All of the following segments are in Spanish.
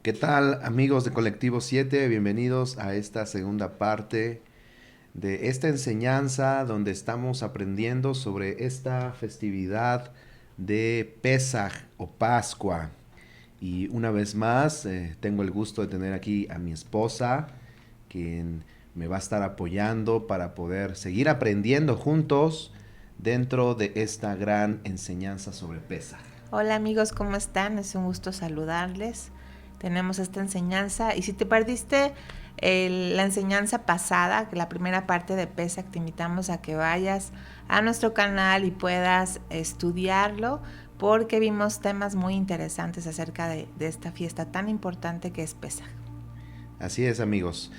¿Qué tal, amigos de Colectivo 7? Bienvenidos a esta segunda parte de esta enseñanza donde estamos aprendiendo sobre esta festividad de Pesaj o Pascua. Y una vez más, tengo el gusto de tener aquí a mi esposa, quien me va a estar apoyando para poder seguir aprendiendo juntos dentro de esta gran enseñanza sobre Pesaj. Hola amigos, ¿cómo están? Es un gusto saludarles. Tenemos esta enseñanza y si te perdiste la enseñanza pasada, que la primera parte de PESAC, te invitamos a que vayas a nuestro canal y puedas estudiarlo porque vimos temas muy interesantes acerca de esta fiesta tan importante que es PESAC. Así es, amigos.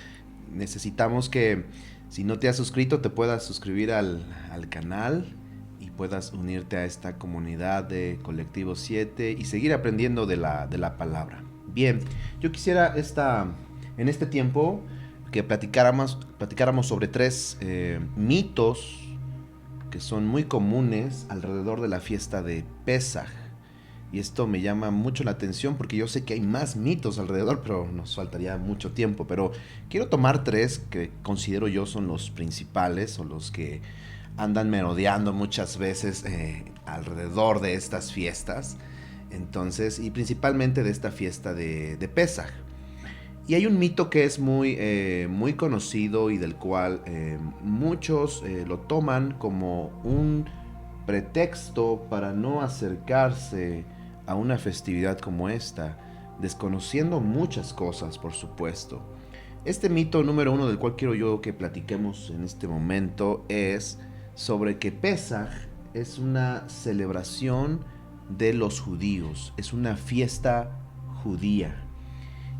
Necesitamos que si no te has suscrito te puedas suscribir al canal y puedas unirte a esta comunidad de Colectivo 7 y seguir aprendiendo de la palabra. Bien, yo quisiera en este tiempo que platicáramos sobre tres mitos que son muy comunes alrededor de la fiesta de Pesaj. Y esto me llama mucho la atención porque yo sé que hay más mitos alrededor, pero nos faltaría mucho tiempo. Pero quiero tomar tres que considero yo son los principales o los que andan merodeando muchas veces alrededor de estas fiestas. Entonces, y principalmente de esta fiesta de Pesaj. Y hay un mito que es muy conocido y del cual muchos lo toman como un pretexto para no acercarse a una festividad como esta, desconociendo muchas cosas, por supuesto. Este mito número uno del cual quiero yo que platiquemos en este momento es sobre que Pesaj es una celebración de los judíos, es una fiesta judía.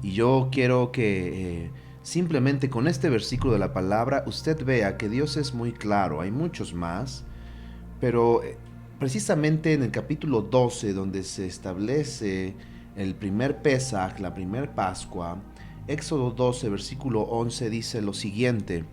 Y yo quiero que simplemente con este versículo de la palabra usted vea que Dios es muy claro, hay muchos más, pero precisamente en el capítulo 12, donde se establece el primer Pesaj, la primer Pascua, Éxodo 12, versículo 11 dice lo siguiente: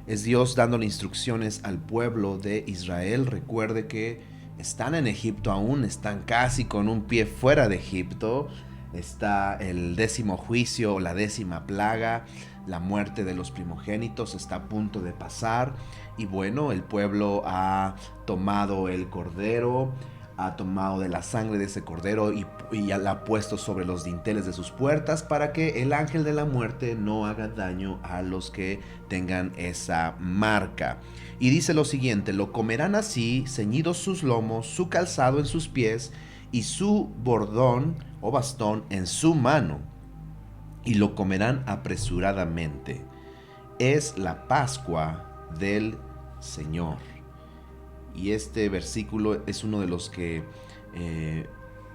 es Dios dándole instrucciones al pueblo de Israel. Recuerde que están en Egipto aún, están casi con un pie fuera de Egipto. Está el 10º juicio, la 10ª plaga, la muerte de los primogénitos está a punto de pasar. Y bueno, el pueblo ha tomado el cordero, ha tomado de la sangre de ese cordero y la ha puesto sobre los dinteles de sus puertas para que el ángel de la muerte no haga daño a los que tengan esa marca. Y dice lo siguiente: lo comerán así, ceñidos sus lomos, su calzado en sus pies y su bordón o bastón en su mano, y lo comerán apresuradamente. Es la Pascua del Señor. Y este versículo es uno de los que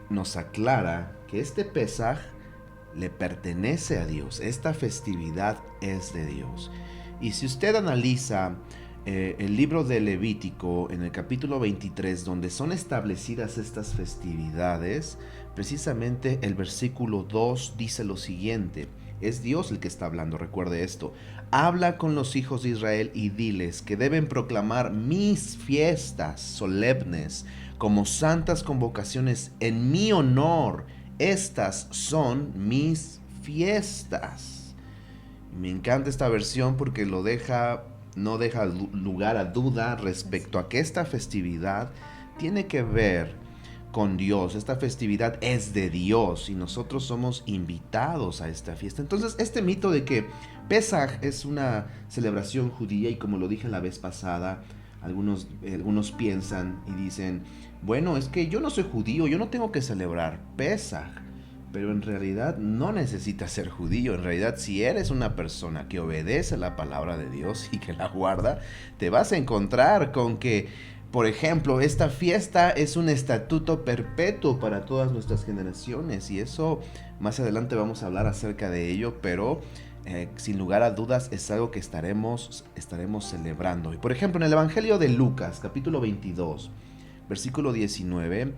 nos aclara que este Pesaj le pertenece a Dios. Esta festividad es de Dios. Y si usted analiza el libro de Levítico en el capítulo 23, donde son establecidas estas festividades, precisamente el versículo 2 dice lo siguiente. Es Dios el que está hablando, recuerde esto. Habla con los hijos de Israel y diles que deben proclamar mis fiestas solemnes como santas convocaciones en mi honor. Estas son mis fiestas. Me encanta esta versión porque no deja lugar a duda respecto a que esta festividad tiene que ver con Dios. Esta festividad es de Dios y nosotros somos invitados a esta fiesta. Entonces, este mito de que Pesaj es una celebración judía, y como lo dije la vez pasada, algunos piensan y dicen, bueno, es que yo no soy judío, yo no tengo que celebrar Pesaj. Pero en realidad no necesitas ser judío. En realidad, si eres una persona que obedece la palabra de Dios y que la guarda, te vas a encontrar con que, por ejemplo, esta fiesta es un estatuto perpetuo para todas nuestras generaciones. Y eso más adelante vamos a hablar acerca de ello, pero sin lugar a dudas es algo que estaremos celebrando. Y por ejemplo, en el Evangelio de Lucas, capítulo 22, versículo 19,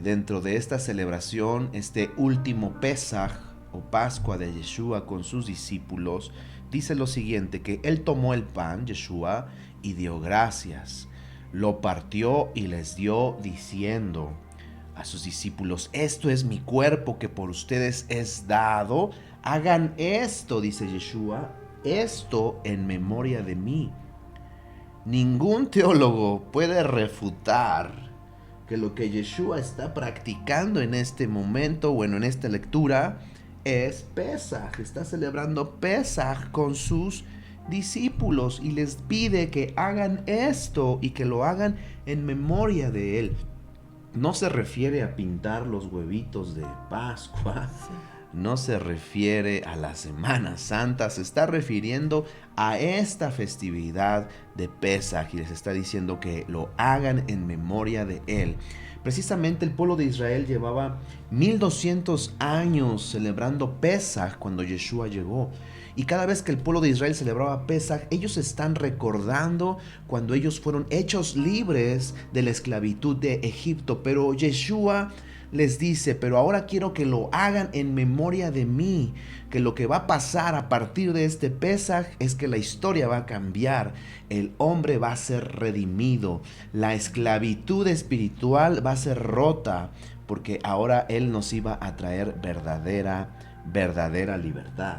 dentro de esta celebración, este último Pesaj o Pascua de Yeshua con sus discípulos, dice lo siguiente: que él tomó el pan, Yeshua, y dio gracias, lo partió y les dio diciendo: a sus discípulos: esto es mi cuerpo que por ustedes es dado. Hagan esto, dice Yeshua, esto en memoria de mí. Ningún teólogo puede refutar que lo que Yeshua está practicando en este momento, bueno, en esta lectura, es Pesaj. Está celebrando Pesaj con sus discípulos y les pide que hagan esto y que lo hagan en memoria de él. No se refiere a pintar los huevitos de Pascua. Sí. No se refiere a la Semana Santa, se está refiriendo a esta festividad de Pesaj y les está diciendo que lo hagan en memoria de él. Precisamente el pueblo de Israel llevaba 1200 años celebrando Pesaj cuando Yeshua llegó. Y cada vez que el pueblo de Israel celebraba Pesaj, ellos están recordando cuando ellos fueron hechos libres de la esclavitud de Egipto. Pero Yeshua les dice: pero ahora quiero que lo hagan en memoria de mí, que lo que va a pasar a partir de este Pesaj es que la historia va a cambiar, el hombre va a ser redimido, la esclavitud espiritual va a ser rota, porque ahora él nos iba a traer verdadera libertad.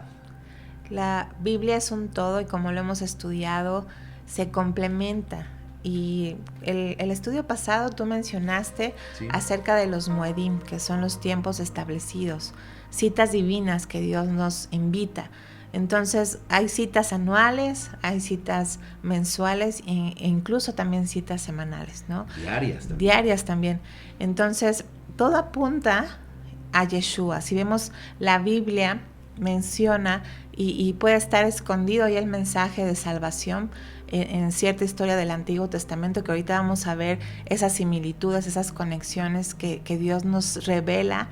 La Biblia es un todo y como lo hemos estudiado, se complementa. Y el estudio pasado tú mencionaste acerca de los Moedim, que son los tiempos establecidos, citas divinas que Dios nos invita. Entonces hay citas anuales, hay citas mensuales e incluso también citas semanales, ¿no? Diarias también. Entonces todo apunta a Yeshua. Si vemos la Biblia menciona y puede estar escondido ahí el mensaje de salvación en cierta historia del Antiguo Testamento, que ahorita vamos a ver esas similitudes, esas conexiones que Dios nos revela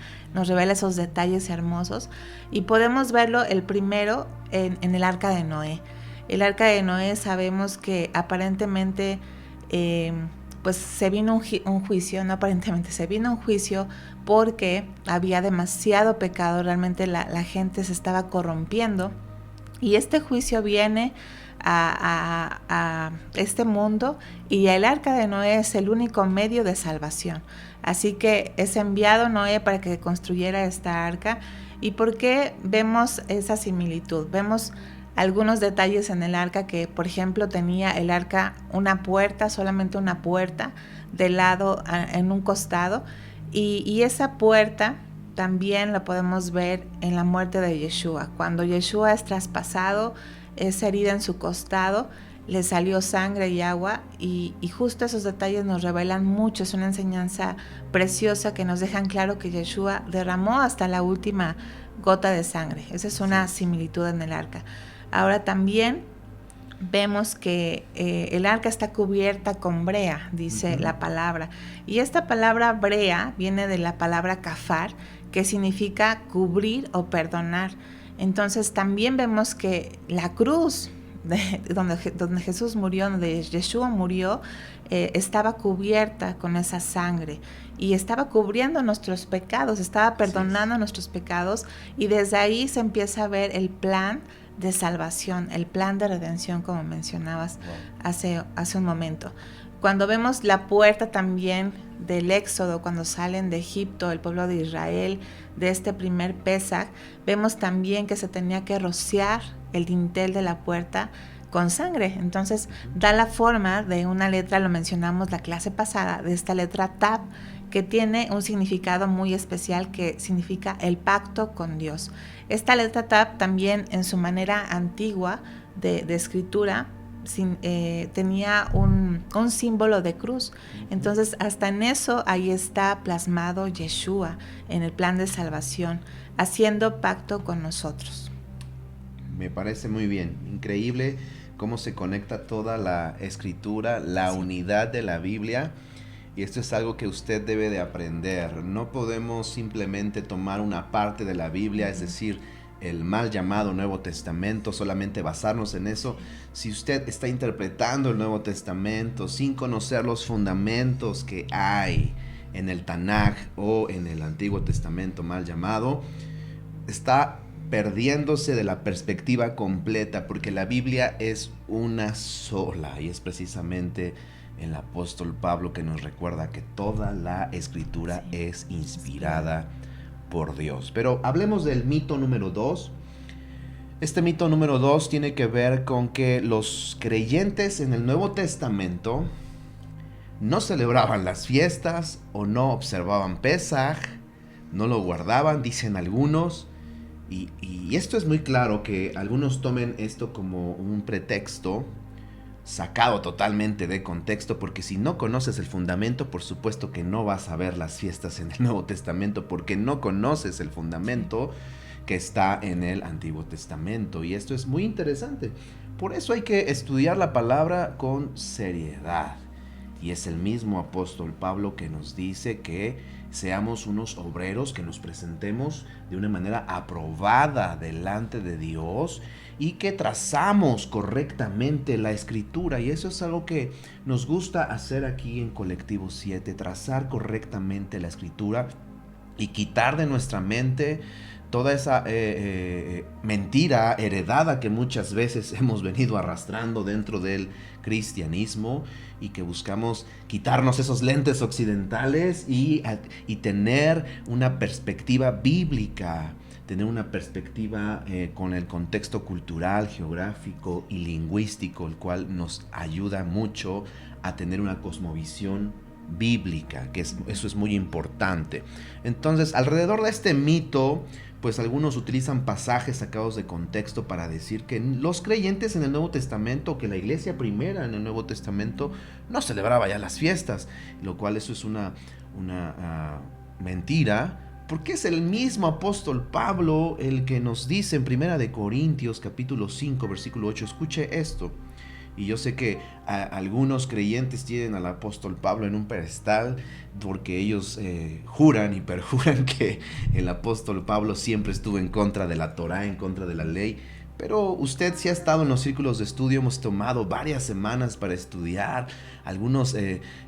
esos detalles hermosos, y podemos verlo el primero en el Arca de Noé. El Arca de Noé sabemos que aparentemente pues se vino un juicio, no aparentemente, se vino un juicio porque había demasiado pecado, realmente la gente se estaba corrompiendo, y este juicio viene a este mundo, y el Arca de Noé es el único medio de salvación. Así que es enviado Noé para que construyera esta arca. ¿Y por qué vemos esa similitud? Vemos algunos detalles en el arca que, por ejemplo, tenía el arca una puerta, solamente una puerta, de lado en un costado, y esa puerta también la podemos ver en la muerte de Yeshua. Cuando Yeshua es traspasado, esa herida en su costado, le salió sangre y agua, y justo esos detalles nos revelan mucho. Es una enseñanza preciosa que nos dejan claro que Yeshua derramó hasta la última gota de sangre. Esa es una similitud en el arca. Ahora también vemos que el arca está cubierta con brea, dice la palabra. Y esta palabra brea viene de la palabra kafar, que significa cubrir o perdonar. Entonces también vemos que la cruz donde Jesús murió, donde Yeshua murió, estaba cubierta con esa sangre y estaba cubriendo nuestros pecados, estaba perdonando nuestros pecados, y desde ahí se empieza a ver el plan de salvación, el plan de redención, como mencionabas hace un momento. Cuando vemos la puerta también del Éxodo, cuando salen de Egipto, el pueblo de Israel, de este primer Pesaj, vemos también que se tenía que rociar el dintel de la puerta con sangre. Entonces da la forma de una letra, lo mencionamos la clase pasada, de esta letra Tav, que tiene un significado muy especial, que significa el pacto con Dios. Esta letra Tav también, en su manera antigua de escritura, tenía un símbolo de cruz. Entonces hasta en eso ahí está plasmado Yeshua en el plan de salvación, haciendo pacto con nosotros. Me parece muy bien, increíble cómo se conecta toda la escritura, la unidad de la Biblia. Y esto es algo que usted debe de aprender. No podemos simplemente tomar una parte de la Biblia, es decir, el mal llamado Nuevo Testamento, solamente basarnos en eso. Si usted está interpretando el Nuevo Testamento sin conocer los fundamentos que hay en el Tanaj o en el Antiguo Testamento mal llamado, está perdiéndose de la perspectiva completa, porque la Biblia es una sola y es precisamente el apóstol Pablo, que nos recuerda que toda la escritura es inspirada por Dios. Pero hablemos del mito número 2. Este mito número 2 tiene que ver con que los creyentes en el Nuevo Testamento no celebraban las fiestas o no observaban Pesaj, no lo guardaban, dicen algunos. Y esto es muy claro, que algunos tomen esto como un pretexto sacado totalmente de contexto, porque si no conoces el fundamento, por supuesto que no vas a ver las fiestas en el Nuevo Testamento, porque no conoces el fundamento que está en el Antiguo Testamento. Y esto es muy interesante. Por eso hay que estudiar la palabra con seriedad. Y es el mismo apóstol Pablo que nos dice que seamos unos obreros, que nos presentemos de una manera aprobada delante de Dios y que trazamos correctamente la escritura. Y eso es algo que nos gusta hacer aquí en Colectivo 7, trazar correctamente la escritura y quitar de nuestra mente toda esa mentira heredada que muchas veces hemos venido arrastrando dentro del cristianismo, y que buscamos quitarnos esos lentes occidentales y tener una perspectiva bíblica, tener una perspectiva con el contexto cultural, geográfico y lingüístico, el cual nos ayuda mucho a tener una cosmovisión bíblica, eso es muy importante. Entonces, alrededor de este mito, pues algunos utilizan pasajes sacados de contexto para decir que los creyentes en el Nuevo Testamento, que la iglesia primera en el Nuevo Testamento no celebraba ya las fiestas, lo cual eso es una mentira, porque es el mismo apóstol Pablo el que nos dice en 1 Corintios capítulo 5 versículo 8, escuche esto. Y yo sé que algunos creyentes tienen al apóstol Pablo en un pedestal porque ellos juran y perjuran que el apóstol Pablo siempre estuvo en contra de la Torá, en contra de la ley. Pero usted, si ha estado en los círculos de estudio, hemos tomado varias semanas para estudiar algunos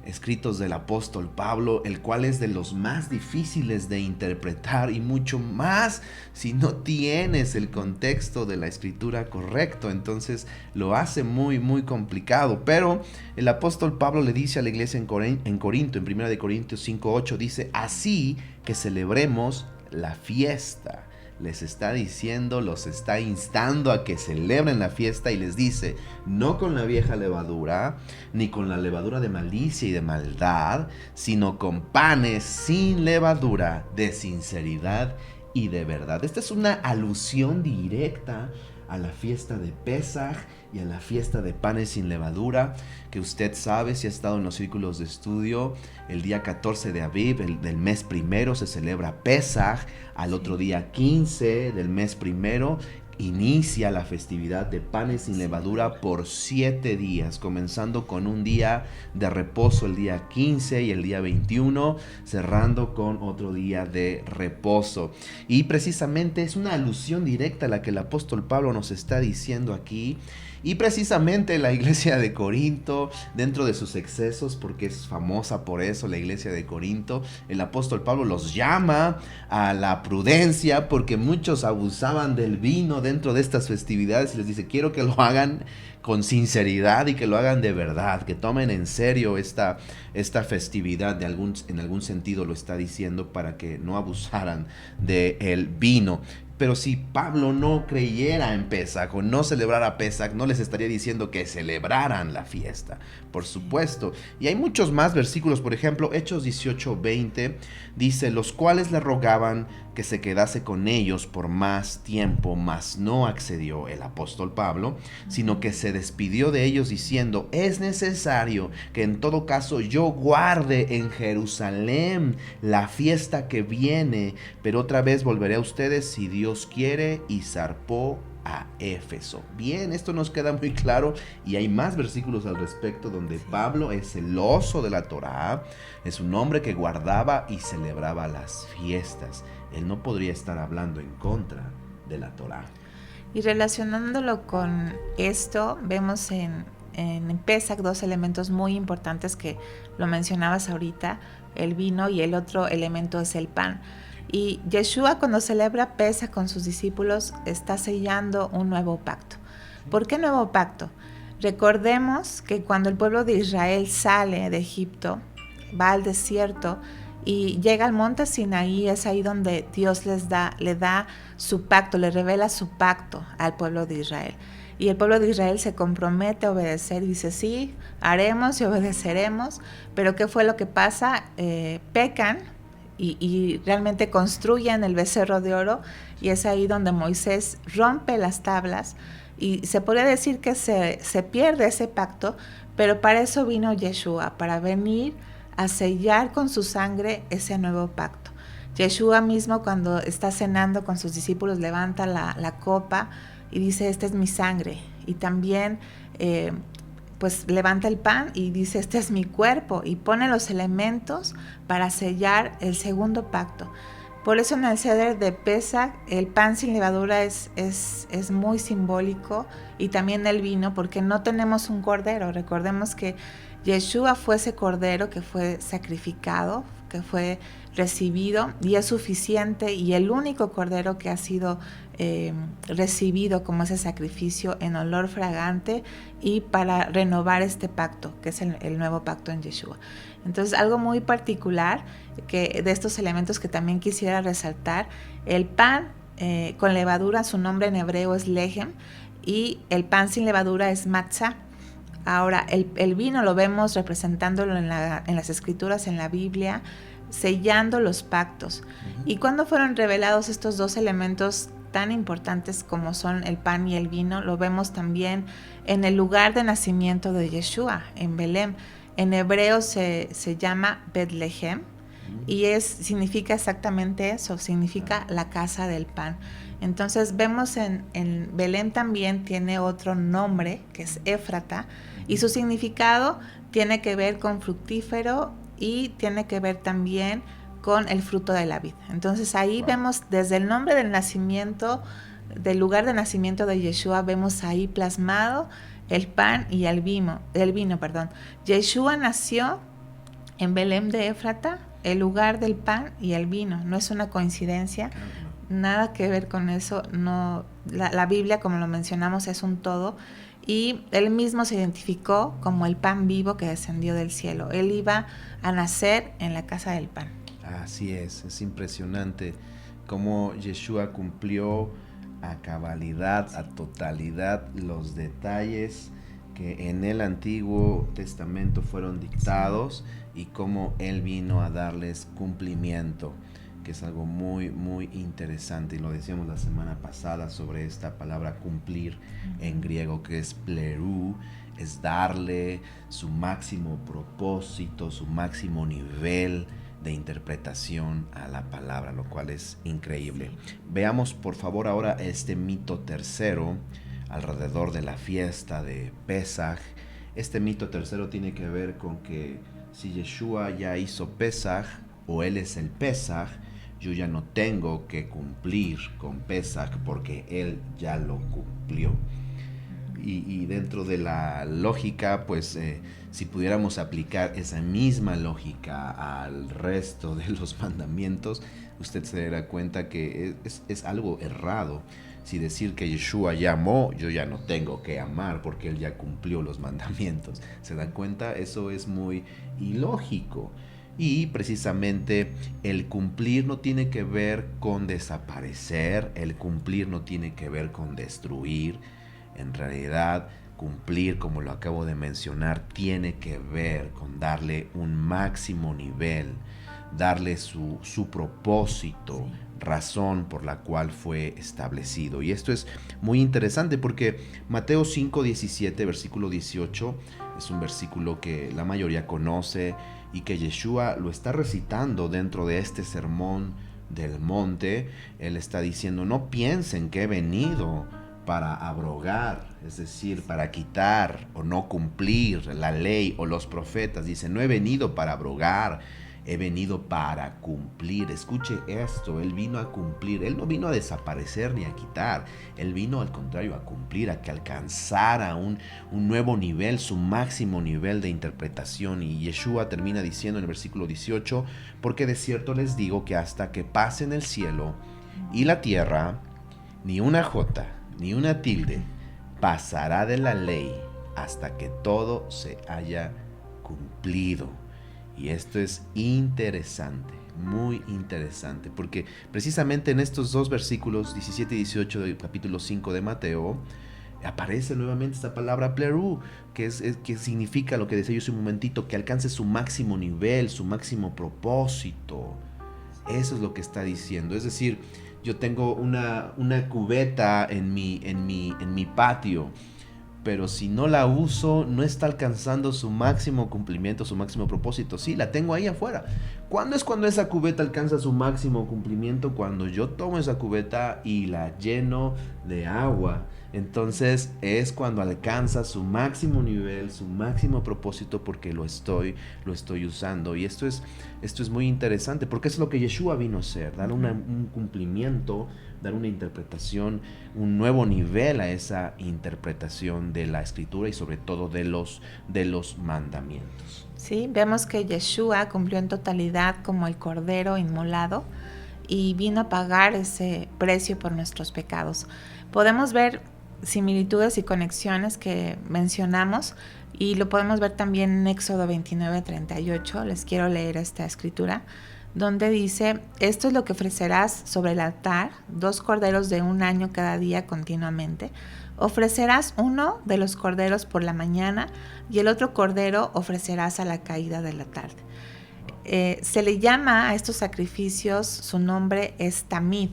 escritos del apóstol Pablo, el cual es de los más difíciles de interpretar, y mucho más si no tienes el contexto de la escritura correcto. Entonces lo hace muy, muy complicado. Pero el apóstol Pablo le dice a la iglesia en Corinto, en 1 Corintios 5:8, dice: así que celebremos la fiesta. Les está diciendo, los está instando a que celebren la fiesta, y les dice: no con la vieja levadura, ni con la levadura de malicia y de maldad, sino con panes sin levadura, de sinceridad y de verdad. Esta es una alusión directa a la fiesta de Pesaj y a la fiesta de panes sin levadura, que usted sabe, si ha estado en los círculos de estudio, el día 14 de Aviv del mes primero se celebra Pesaj, al otro día 15 del mes primero inicia la festividad de panes sin levadura por 7 días, comenzando con un día de reposo el día 15 y el día 21, cerrando con otro día de reposo. Y precisamente es una alusión directa a la que el apóstol Pablo nos está diciendo aquí. Y precisamente la iglesia de Corinto, dentro de sus excesos, porque es famosa por eso la iglesia de Corinto, el apóstol Pablo los llama a la prudencia, porque muchos abusaban del vino dentro de estas festividades, y les dice: quiero que lo hagan con sinceridad y que lo hagan de verdad, que tomen en serio esta festividad, en algún sentido lo está diciendo, para que no abusaran del vino. Pero si Pablo no creyera en Pesaj o no celebrara Pesaj, no les estaría diciendo que celebraran la fiesta, por supuesto. Y hay muchos más versículos, por ejemplo, Hechos 18:20 dice: los cuales le rogaban que se quedase con ellos por más tiempo, mas no accedió el apóstol Pablo, sino que se despidió de ellos diciendo: es necesario que en todo caso yo guarde en Jerusalén la fiesta que viene, pero otra vez volveré a ustedes si Dios quiere, y zarpó a Éfeso. Bien, esto nos queda muy claro, y hay más versículos al respecto donde Pablo es celoso de la Torá, es un hombre que guardaba y celebraba las fiestas. Él no podría estar hablando en contra de la Torá. Y relacionándolo con esto, vemos en Pesaj 2 elementos muy importantes que lo mencionabas ahorita: el vino, y el otro elemento es el pan. Y Yeshua, cuando celebra Pesaj con sus discípulos, está sellando un nuevo pacto. ¿Por qué nuevo pacto? Recordemos que cuando el pueblo de Israel sale de Egipto, va al desierto y llega al monte Sinaí, es ahí donde Dios le da su pacto, le revela su pacto al pueblo de Israel. Y el pueblo de Israel se compromete a obedecer y dice, sí, haremos y obedeceremos, pero ¿qué fue lo que pasa? Pecan y realmente construyen el becerro de oro, y es ahí donde Moisés rompe las tablas y se podría decir que se pierde ese pacto, pero para eso vino Yeshua, para venir a sellar con su sangre ese nuevo pacto. Yeshua mismo, cuando está cenando con sus discípulos, levanta la copa y dice, esta es mi sangre. Y también pues levanta el pan y dice, este es mi cuerpo, y pone los elementos para sellar el segundo pacto. Por eso en el Seder de Pesach el pan sin levadura es muy simbólico, y también el vino, porque no tenemos un cordero. Recordemos que Yeshua fue ese cordero que fue sacrificado, que fue recibido, y es suficiente, y el único cordero que ha sido recibido como ese sacrificio en olor fragante y para renovar este pacto, que es el nuevo pacto en Yeshua. Entonces, algo muy particular que de estos elementos que también quisiera resaltar, el pan con levadura, su nombre en hebreo es lehem, y el pan sin levadura es matzah. Ahora, el vino lo vemos representándolo en las escrituras, en la Biblia, sellando los pactos. ¿Y cuándo fueron revelados estos dos elementos tan importantes como son el pan y el vino? Lo vemos también en el lugar de nacimiento de Yeshua, en Belén. En hebreo se llama Betlehem, y significa exactamente eso, significa la casa del pan. Entonces vemos en Belén también tiene otro nombre, que es Éfrata, y su significado tiene que ver con fructífero y tiene que ver también con el fruto de la vid. Entonces ahí vemos desde el nombre del nacimiento, del lugar de nacimiento de Yeshua, vemos ahí plasmado el pan y el vino. Yeshua nació en Belén de Éfrata, el lugar del pan y el vino. No es una coincidencia, nada que ver con eso. No, la Biblia, como lo mencionamos, es un todo. Y él mismo se identificó como el pan vivo que descendió del cielo. Él iba a nacer en la casa del pan. Así es impresionante cómo Yeshua cumplió a cabalidad, a totalidad los detalles que en el Antiguo Testamento fueron dictados, y cómo él vino a darles cumplimiento, que es algo muy, muy interesante. Y lo decíamos la semana pasada sobre esta palabra cumplir en griego, que es plerú, es darle su máximo propósito, su máximo nivel de interpretación a la palabra, lo cual es increíble. Veamos por favor ahora este mito tercero alrededor de la fiesta de Pesaj. Este mito tercero tiene que ver con que si Yeshua ya hizo Pesaj, o él es el Pesaj, yo ya no tengo que cumplir con Pesaj porque él ya lo cumplió. Y dentro de la lógica, pues si pudiéramos aplicar esa misma lógica al resto de los mandamientos, usted se dará cuenta que es algo errado. Si decir que Yeshua ya amó, yo ya no tengo que amar porque él ya cumplió los mandamientos. ¿Se dan cuenta? Eso es muy ilógico. Y precisamente el cumplir no tiene que ver con desaparecer, el cumplir no tiene que ver con destruir. En realidad, cumplir, como lo acabo de mencionar, tiene que ver con darle un máximo nivel, darle su propósito, razón por la cual fue establecido. Y esto es muy interesante porque Mateo 5:17, versículo 18, es un versículo que la mayoría conoce y que Yeshua lo está recitando dentro de este sermón del monte. Él está diciendo, no piensen que he venido para abrogar, es decir, para quitar o no cumplir la ley o los profetas. Dice, no he venido para abrogar, he venido para cumplir. Escuche esto, él vino a cumplir, él no vino a desaparecer ni a quitar, él vino al contrario a cumplir, a que alcanzara un nuevo nivel, su máximo nivel de interpretación. Y Yeshua termina diciendo en el versículo 18, porque de cierto les digo que hasta que pasen el cielo y la tierra, ni una jota ni una tilde pasará de la ley hasta que todo se haya cumplido. Y esto es interesante, muy interesante, porque precisamente en estos dos versículos 17 y 18 del capítulo 5 de Mateo aparece nuevamente esta palabra plerú, que significa lo que decía yo hace un momentito, que alcance su máximo nivel, su máximo propósito. Eso es lo que está diciendo. Es decir, yo tengo una cubeta en mi patio, pero si no la uso, no está alcanzando su máximo cumplimiento, su máximo propósito. Sí, la tengo ahí afuera. ¿Cuándo es cuando esa cubeta alcanza su máximo cumplimiento? Cuando yo tomo esa cubeta y la lleno de agua. Entonces es cuando alcanza su máximo nivel, su máximo propósito, porque lo estoy usando. Y esto es muy interesante, porque es lo que Yeshua vino a hacer, dar un cumplimiento, dar una interpretación, un nuevo nivel a esa interpretación de la escritura y sobre todo de los mandamientos. Sí, vemos que Yeshua cumplió en totalidad como el Cordero inmolado y vino a pagar ese precio por nuestros pecados. Podemos ver similitudes y conexiones que mencionamos y lo podemos ver también en Éxodo 29:38. Les quiero leer esta escritura donde dice: esto es lo que ofrecerás sobre el altar, 2 corderos de 1 año cada día continuamente. Ofrecerás uno de los corderos por la mañana y el otro cordero ofrecerás a la caída de la tarde. Se le llama a estos sacrificios, su nombre es Tamid.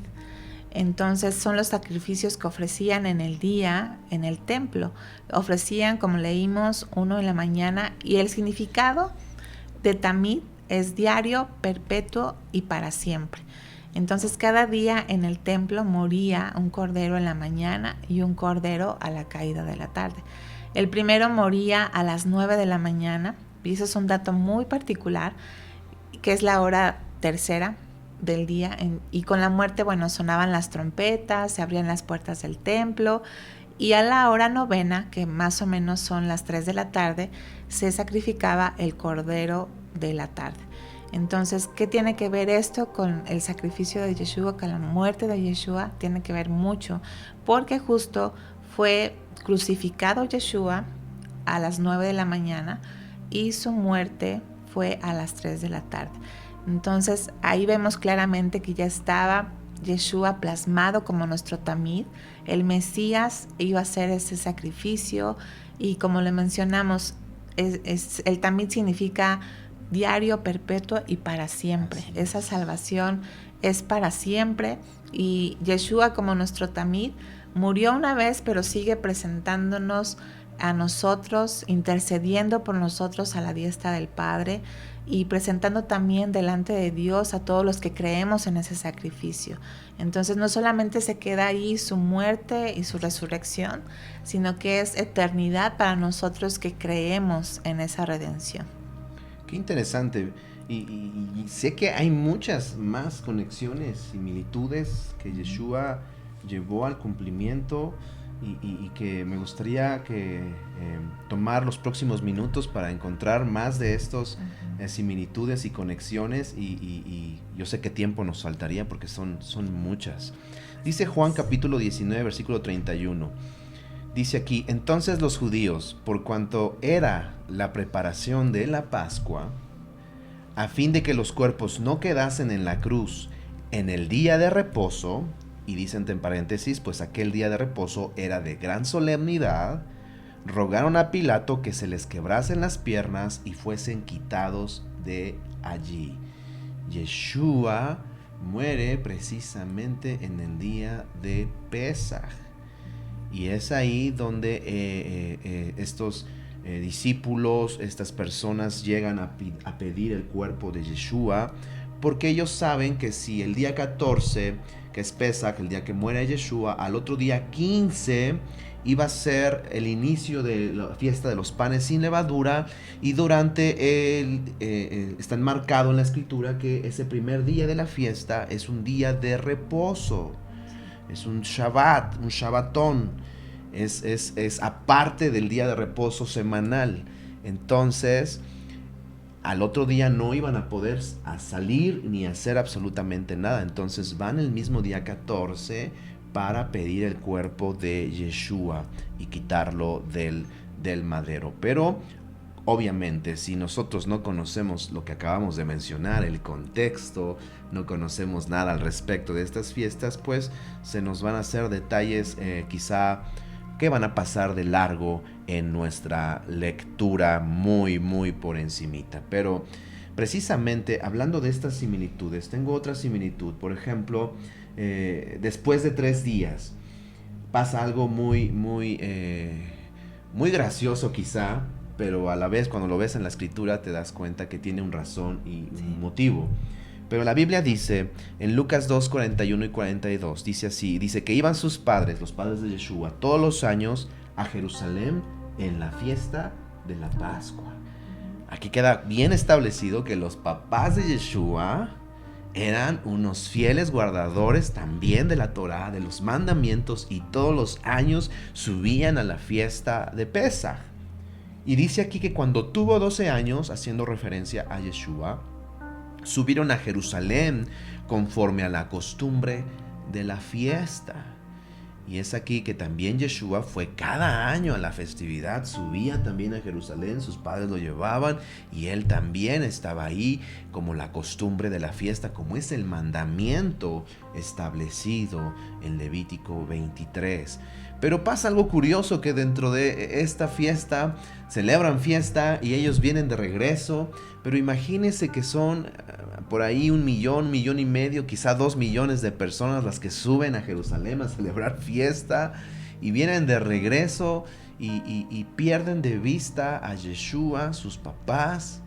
Entonces son los sacrificios que ofrecían en el día en el templo. Ofrecían, como leímos, uno en la mañana, y el significado de Tamid es diario, perpetuo y para siempre. Entonces cada día en el templo moría un cordero en la mañana y un cordero a la caída de la tarde. El primero moría a las 9 de la mañana, y eso es un dato muy particular, que es la hora tercera del día, y con la muerte, bueno, sonaban las trompetas, se abrían las puertas del templo, y a la hora novena, que más o menos son las 3 de la tarde, se sacrificaba el cordero de la tarde. Entonces, ¿qué tiene que ver esto con el sacrificio de Yeshua, con la muerte de Yeshua? Tiene que ver mucho, porque justo fue crucificado Yeshua a las 9 de la mañana y su muerte fue a las 3 de la tarde. Entonces, ahí vemos claramente que ya estaba Yeshua plasmado como nuestro Tamid. El Mesías iba a hacer ese sacrificio, y como le mencionamos, el Tamid significa diario, perpetuo y para siempre. Esa salvación es para siempre, y Yeshua, como nuestro Tamid, murió una vez, pero sigue presentándonos a nosotros, intercediendo por nosotros a la diestra del Padre, y presentando también delante de Dios a todos los que creemos en ese sacrificio. Entonces no solamente se queda ahí su muerte y su resurrección, sino que es eternidad para nosotros que creemos en esa redención. Qué interesante. Y sé que hay muchas más conexiones, similitudes que Yeshua llevó al cumplimiento, y que me gustaría que tomar los próximos minutos para encontrar más de estos similitudes y conexiones, y yo sé que tiempo nos faltaría porque son muchas. Dice Juan capítulo 19 versículo 31. Dice aquí: entonces los judíos, por cuanto era la preparación de la Pascua, a fin de que los cuerpos no quedasen en la cruz en el día de reposo, y dice entre paréntesis, pues aquel día de reposo era de gran solemnidad, rogaron a Pilato que se les quebrasen las piernas y fuesen quitados de allí. Yeshua muere precisamente en el día de Pesaj. Y es ahí donde estos discípulos, estas personas llegan a pedir el cuerpo de Yeshua, porque ellos saben que si el día 14, que es Pesaj, el día que muere Yeshua, al otro día 15 iba a ser el inicio de la fiesta de los panes sin levadura, y durante está enmarcado en la escritura que ese primer día de la fiesta es un día de reposo, es un Shabbat, un Shabbatón, es aparte del día de reposo semanal. Entonces, al otro día no iban a poder salir ni hacer absolutamente nada. Entonces van el mismo día 14 para pedir el cuerpo de Yeshua y quitarlo del del madero. Pero obviamente, si nosotros no conocemos lo que acabamos de mencionar, el contexto, no conocemos nada al respecto de estas fiestas, pues se nos van a hacer detalles quizá que van a pasar de largo en nuestra lectura muy por encimita. Pero precisamente hablando de estas similitudes, tengo otra similitud. Por ejemplo, después de 3 días pasa algo muy gracioso quizá, pero a la vez cuando lo ves en la escritura te das cuenta que tiene un razón y un motivo. Pero la Biblia dice, en Lucas 2, 41 y 42, dice así, dice que iban sus padres, los padres de Yeshua, todos los años a Jerusalén en la fiesta de la Pascua. Aquí queda bien establecido que los papás de Yeshua eran unos fieles guardadores también de la Torá, de los mandamientos, y todos los años subían a la fiesta de Pesaj. Y dice aquí que cuando tuvo 12 años, haciendo referencia a Yeshua, subieron a Jerusalén conforme a la costumbre de la fiesta. Y es aquí que también Yeshua fue cada año a la festividad, subía también a Jerusalén, sus padres lo llevaban y él también estaba ahí como la costumbre de la fiesta, como es el mandamiento establecido en Levítico 23. Pero pasa algo curioso, que dentro de esta fiesta celebran fiesta y ellos vienen de regreso, pero imagínense que son por ahí 1 millón, 1,5 millones, quizá 2 millones de personas las que suben a Jerusalén a celebrar fiesta y vienen de regreso y pierden de vista a Yeshua, sus papás,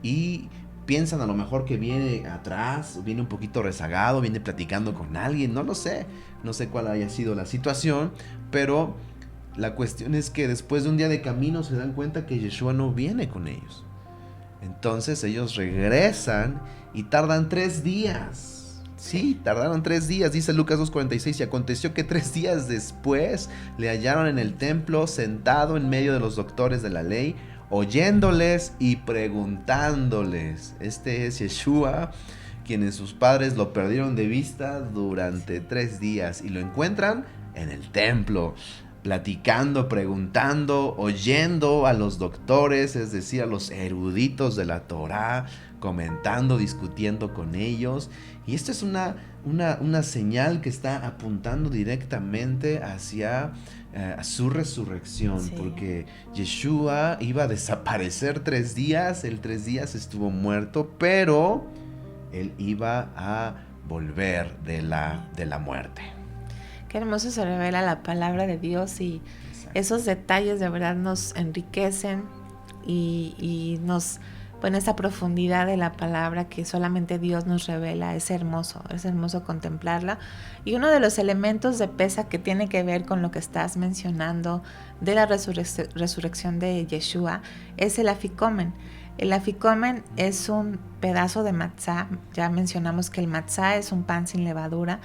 y piensan a lo mejor que viene atrás, viene un poquito rezagado, viene platicando con alguien, no lo sé, no sé cuál haya sido la situación, pero la cuestión es que después de un día de camino se dan cuenta que Yeshua no viene con ellos. Entonces ellos regresan y tardan 3 días. Sí, tardaron 3 días, dice Lucas 2:46, y aconteció que 3 días después le hallaron en el templo sentado en medio de los doctores de la ley, oyéndoles y preguntándoles. Este es Yeshua, quienes sus padres lo perdieron de vista durante 3 días y lo encuentran en el templo, platicando, preguntando, oyendo a los doctores, es decir, a los eruditos de la Torá, comentando, discutiendo con ellos. Y esto es una señal que está apuntando directamente hacia su resurrección, sí, porque Yeshua iba a desaparecer 3 días, el 3 días estuvo muerto, pero él iba a volver de la muerte. Qué hermoso se revela la palabra de Dios, y esos detalles de verdad nos enriquecen y nos ponen esa profundidad de la palabra que solamente Dios nos revela. Es hermoso contemplarla. Y uno de los elementos de Pesaj que tiene que ver con lo que estás mencionando de la resurrección de Yeshua es el afikomen. El afikomen es un pedazo de matzá. Ya mencionamos que el matzá es un pan sin levadura.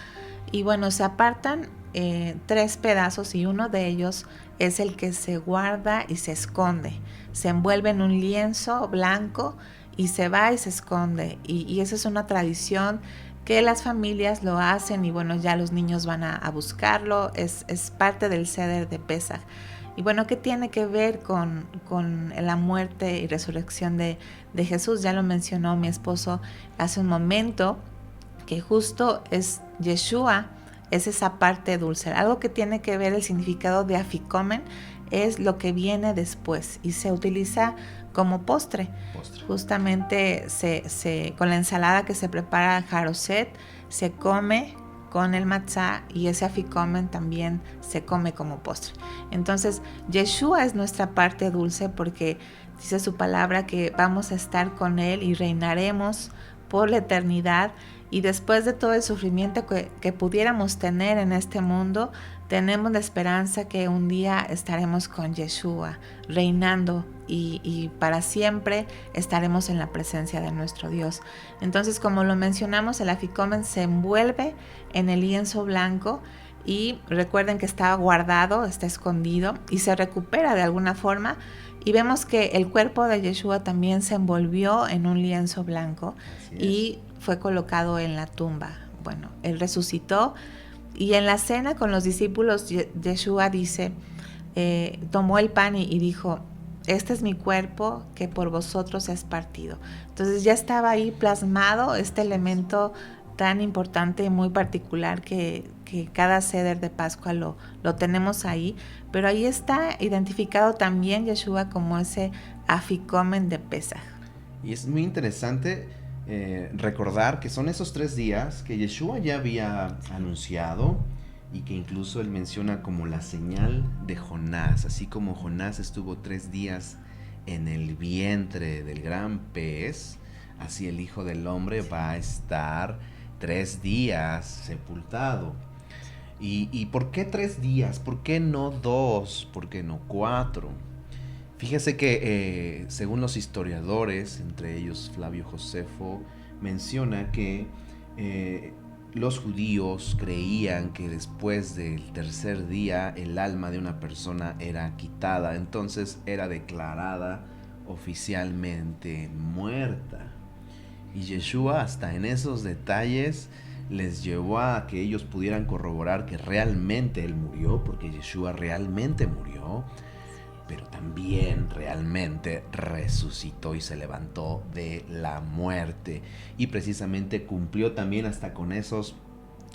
Y bueno, se apartan 3 pedazos, y uno de ellos es el que se guarda y se esconde. Se envuelve en un lienzo blanco y se va y se esconde. Y esa es una tradición que las familias lo hacen, y bueno, ya los niños van a buscarlo. Es parte del Seder de Pesaj. Y bueno, ¿qué tiene que ver con la muerte y resurrección de Jesús? Ya lo mencionó mi esposo hace un momento, que justo es Yeshua, es esa parte dulce. Algo que tiene que ver el significado de afikomen es lo que viene después, y se utiliza como postre. Justamente con la ensalada que se prepara jaroset, se come con el matzá, y ese afikomen también se come como postre. Entonces, Yeshua es nuestra parte dulce, porque dice su palabra que vamos a estar con él y reinaremos por la eternidad. Y después de todo el sufrimiento que pudiéramos tener en este mundo, tenemos la esperanza que un día estaremos con Yeshua, reinando, y para siempre estaremos en la presencia de nuestro Dios. Entonces, como lo mencionamos, el afikomen se envuelve en el lienzo blanco, y recuerden que está guardado, está escondido, y se recupera de alguna forma. Y vemos que el cuerpo de Yeshua también se envolvió en un lienzo blanco y fue colocado en la tumba. Bueno, él resucitó, y en la cena con los discípulos Yeshua dice: tomó el pan y dijo, este es mi cuerpo que por vosotros es partido. Entonces ya estaba ahí plasmado este elemento tan importante y muy particular que cada Seder de Pascua lo tenemos ahí, pero ahí está identificado también Yeshua como ese aficomen de Pesaj. Y es muy interesante recordar que son esos 3 días que Yeshua ya había anunciado y que incluso él menciona como la señal de Jonás, así como Jonás estuvo 3 días en el vientre del gran pez, así el Hijo del Hombre va a estar 3 días sepultado. ¿Y por qué 3 días? ¿Por qué no 2? ¿Por qué no 4? Fíjese que según los historiadores, entre ellos Flavio Josefo, menciona que los judíos creían que después del tercer día el alma de una persona era quitada, entonces era declarada oficialmente muerta. Y Yeshua hasta en esos detalles les llevó a que ellos pudieran corroborar que realmente él murió, porque Yeshua realmente murió, pero también realmente resucitó y se levantó de la muerte. Y precisamente cumplió también hasta con esos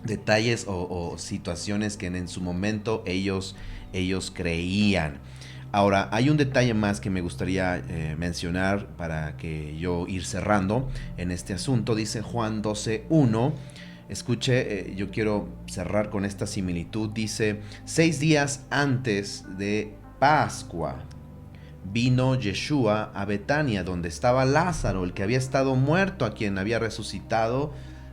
detalles o situaciones que en su momento ellos creían. Ahora, hay un detalle más que me gustaría mencionar para que yo ir cerrando en este asunto. Dice Juan 12:1. Escuche, yo quiero cerrar con esta similitud. Dice, 6 días antes de Pascua vino Yeshua a Betania, donde estaba Lázaro, el que había estado muerto, a quien había resucitado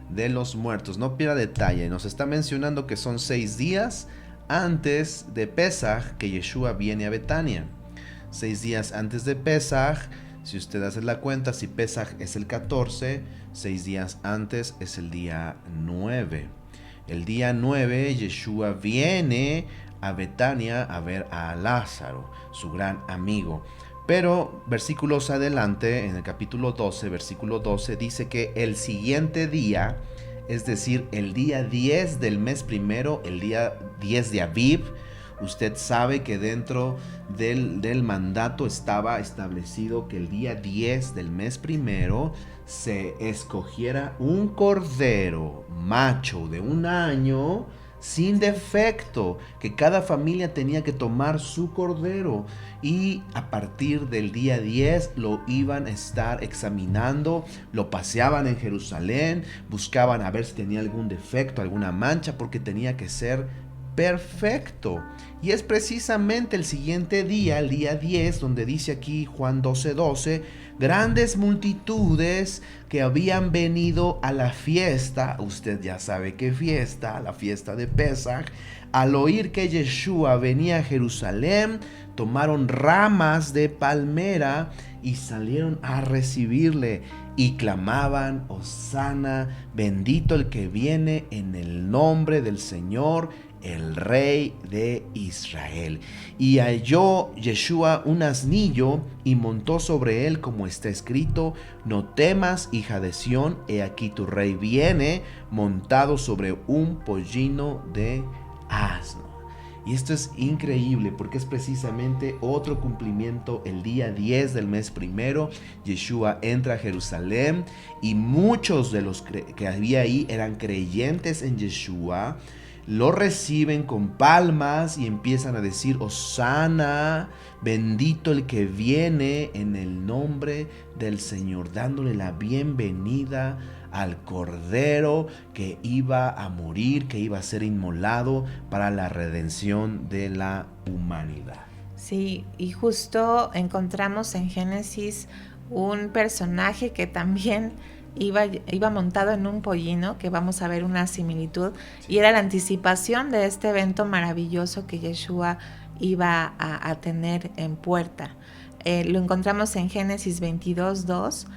de los muertos. No pierda detalle, nos está mencionando que son 6 días antes de Pesaj que Yeshua viene a Betania. 6 días antes de Pesaj, si usted hace la cuenta, si Pesaj es el 14, 6 días antes es el día 9. El día 9 Yeshua viene a Betania a ver a Lázaro, su gran amigo. Pero versículos adelante, en el capítulo 12, versículo 12, dice que el siguiente día, es decir, el día 10 del mes primero, el día 10 de Aviv, usted sabe que dentro del mandato estaba establecido que el día 10 del mes primero se escogiera un cordero macho de 1 año sin defecto, que cada familia tenía que tomar su cordero y a partir del día 10 lo iban a estar examinando, lo paseaban en Jerusalén, buscaban a ver si tenía algún defecto, alguna mancha, porque tenía que ser perfecto. Y es precisamente el siguiente día, el día 10, donde dice aquí Juan 12:12, grandes multitudes que habían venido a la fiesta, usted ya sabe qué fiesta, la fiesta de Pesaj, al oír que Yeshua venía a Jerusalén, tomaron ramas de palmera y salieron a recibirle y clamaban, Hosana, bendito el que viene en el nombre del Señor, el Rey de Israel. Y halló Yeshua un asnillo y montó sobre él, como está escrito, no temas, hija de Sión, he aquí tu rey viene montado sobre un pollino de asno. Y esto es increíble porque es precisamente otro cumplimiento. El día 10 del mes primero, Yeshua entra a Jerusalén y muchos de los que había ahí eran creyentes en Yeshua. Lo reciben con palmas y empiezan a decir, Hosana, bendito el que viene en el nombre del Señor, dándole la bienvenida al Cordero que iba a morir, que iba a ser inmolado para la redención de la humanidad. Sí, y justo encontramos en Génesis un personaje que también iba montado en un pollino, que vamos a ver una similitud, y era la anticipación de este evento maravilloso que Yeshua iba a tener en puerta. Lo encontramos en Génesis 22:2,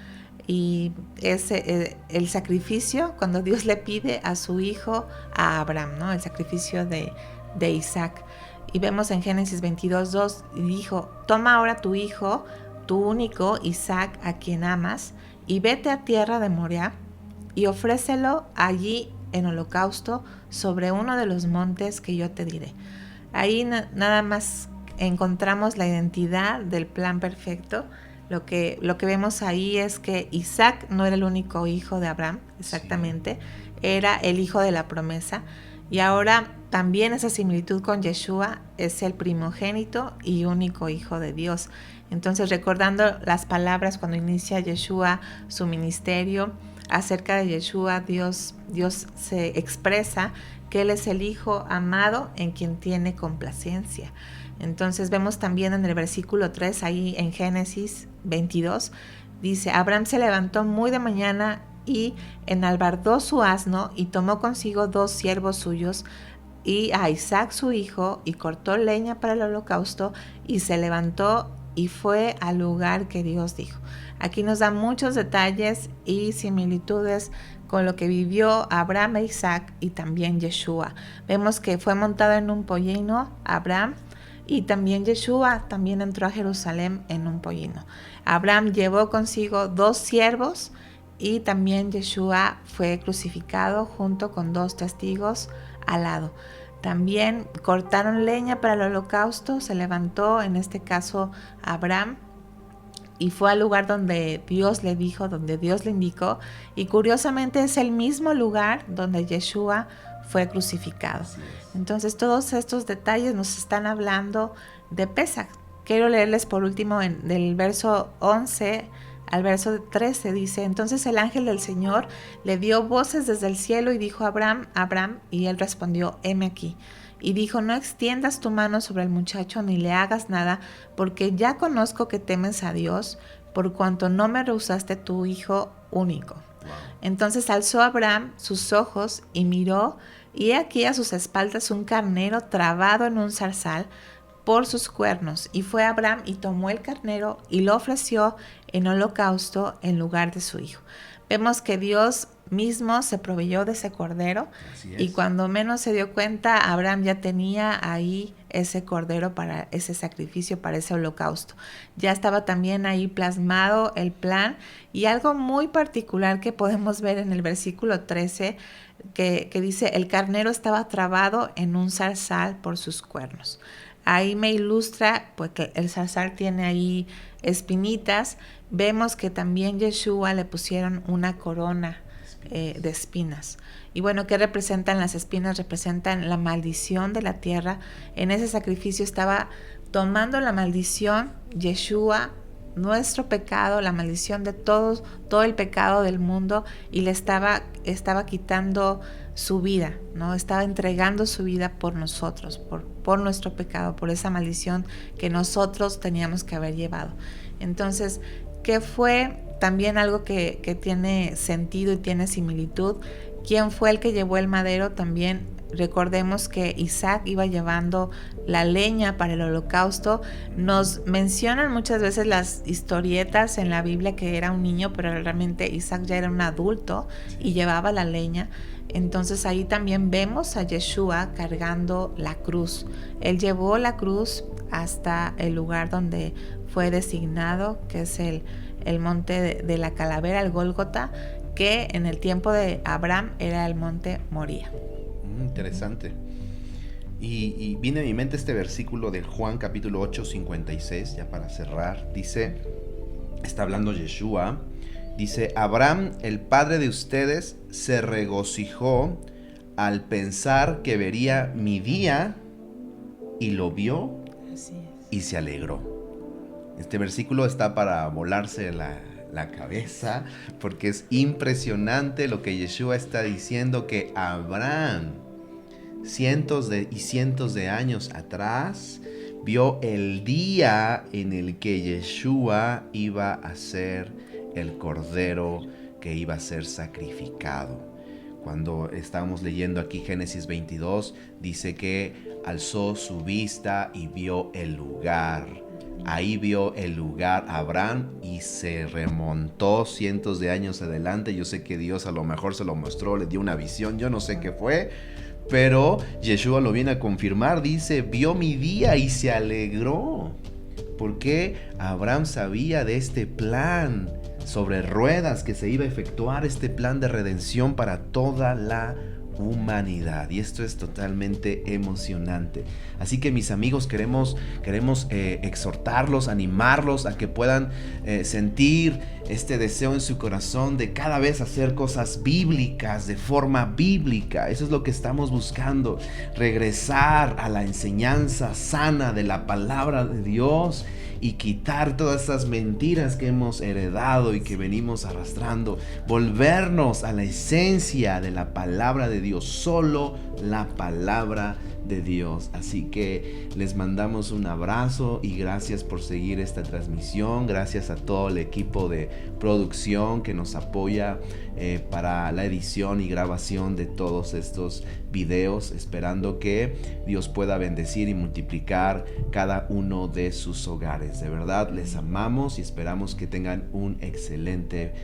y es el sacrificio cuando Dios le pide a su hijo, a Abraham, ¿no? El sacrificio de Isaac. Y vemos en Génesis 22:2, y dijo, toma ahora tu hijo, tu único Isaac, a quien amas, y vete a tierra de Moriah y ofrécelo allí en holocausto sobre uno de los montes que yo te diré. Ahí nada más encontramos la identidad del plan perfecto. Lo que vemos ahí es que Isaac no era el único hijo de Abraham, exactamente, era el hijo de la promesa. Y ahora también esa similitud con Yeshua, es el primogénito y único hijo de Dios. Entonces, recordando las palabras cuando inicia Yeshua su ministerio, acerca de Yeshua, Dios se expresa que Él es el Hijo amado en quien tiene complacencia. Entonces vemos también en el versículo 3, ahí en Génesis 22, dice: Abraham se levantó muy de mañana y enalbardó su asno y tomó consigo 2 siervos suyos y a Isaac su hijo, y cortó leña para el holocausto, y se levantó y fue al lugar que Dios dijo. Aquí nos da muchos detalles y similitudes con lo que vivió Abraham e Isaac y también Yeshua. Vemos que fue montado en un pollino Abraham, y también Yeshua también entró a Jerusalén en un pollino. Abraham llevó consigo 2 siervos y también Yeshua fue crucificado junto con 2 testigos al lado. También cortaron leña para el holocausto, se levantó en este caso Abraham y fue al lugar donde Dios le dijo, donde Dios le indicó, y curiosamente es el mismo lugar donde Yeshua fue crucificado. Entonces todos estos detalles nos están hablando de Pesaj. Quiero leerles por último del verso 11 al verso 13, dice: entonces el ángel del Señor le dio voces desde el cielo y dijo: Abraham, Abraham, y él respondió: heme aquí. Y dijo: no extiendas tu mano sobre el muchacho ni le hagas nada, porque ya conozco que temes a Dios, por cuanto no me rehusaste tu hijo único. Wow. Entonces alzó Abraham sus ojos y miró, y he aquí a sus espaldas un carnero trabado en un zarzal por sus cuernos. Y fue Abraham y tomó el carnero y lo ofreció en holocausto en lugar de su hijo. Vemos que Dios mismo se proveyó de ese cordero, y cuando menos se dio cuenta, Abraham ya tenía ahí ese cordero para ese sacrificio, para ese holocausto. Ya estaba también ahí plasmado el plan, y algo muy particular que podemos ver en el versículo 13, que dice: el carnero estaba trabado en un zarzal por sus cuernos. Ahí me ilustra, pues, que el zarzal tiene ahí espinitas. Vemos que también Yeshua le pusieron una corona de espinas. Y bueno, ¿qué representan las espinas? Representan la maldición de la tierra. En ese sacrificio estaba tomando la maldición Yeshua, nuestro pecado, la maldición de todo el pecado del mundo, y le estaba quitando su vida, ¿no? Estaba entregando su vida por nosotros, por nuestro pecado, por esa maldición que nosotros teníamos que haber llevado. Entonces, ¿qué fue? También algo que tiene sentido y tiene similitud. ¿Quién fue el que llevó el madero? También recordemos que Isaac iba llevando la leña para el holocausto. Nos mencionan muchas veces las historietas en la Biblia que era un niño, pero realmente Isaac ya era un adulto y llevaba la leña. Entonces ahí también vemos a Yeshua cargando la cruz. Él llevó la cruz hasta el lugar donde fue designado, que es el monte de la calavera, el Gólgota, que en el tiempo de Abraham era el monte Moría. Interesante. Y viene a mi mente este versículo de Juan capítulo 8, 56, ya para cerrar. Dice, está hablando Yeshua, dice: Abraham, el padre de ustedes, se regocijó al pensar que vería mi día, y lo vio. Así es. Y se alegró. Este versículo está para volarse la cabeza, porque es impresionante lo que Yeshua está diciendo, que Abraham, cientos de años atrás, vio el día en el que Yeshua iba a ser el cordero que iba a ser sacrificado. Cuando estábamos leyendo aquí Génesis 22, dice que alzó su vista y vio el lugar. Ahí vio el lugar Abraham y se remontó cientos de años adelante. Yo sé que Dios a lo mejor se lo mostró, le dio una visión, yo no sé qué fue, pero Yeshua lo viene a confirmar. Dice: vio mi día y se alegró. Porque Abraham sabía de este plan sobre ruedas que se iba a efectuar, este plan de redención para toda la humanidad. Y esto es totalmente emocionante. Así que mis amigos, queremos exhortarlos, animarlos a que puedan sentir este deseo en su corazón de cada vez hacer cosas bíblicas, de forma bíblica. Eso es lo que estamos buscando, regresar a la enseñanza sana de la palabra de Dios y quitar todas esas mentiras que hemos heredado y que venimos arrastrando, volvernos a la esencia de la palabra de Dios, solo la palabra de Dios. Así que les mandamos un abrazo y gracias por seguir esta transmisión. Gracias a todo el equipo de producción que nos apoya para la edición y grabación de todos estos videos, esperando que Dios pueda bendecir y multiplicar cada uno de sus hogares. De verdad les amamos y esperamos que tengan un excelente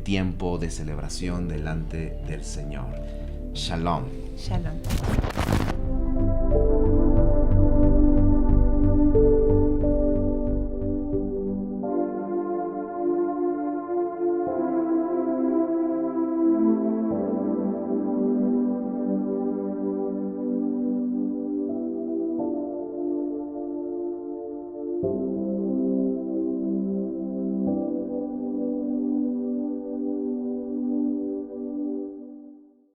tiempo de celebración delante del Señor. Shalom. Shalom. Thank you.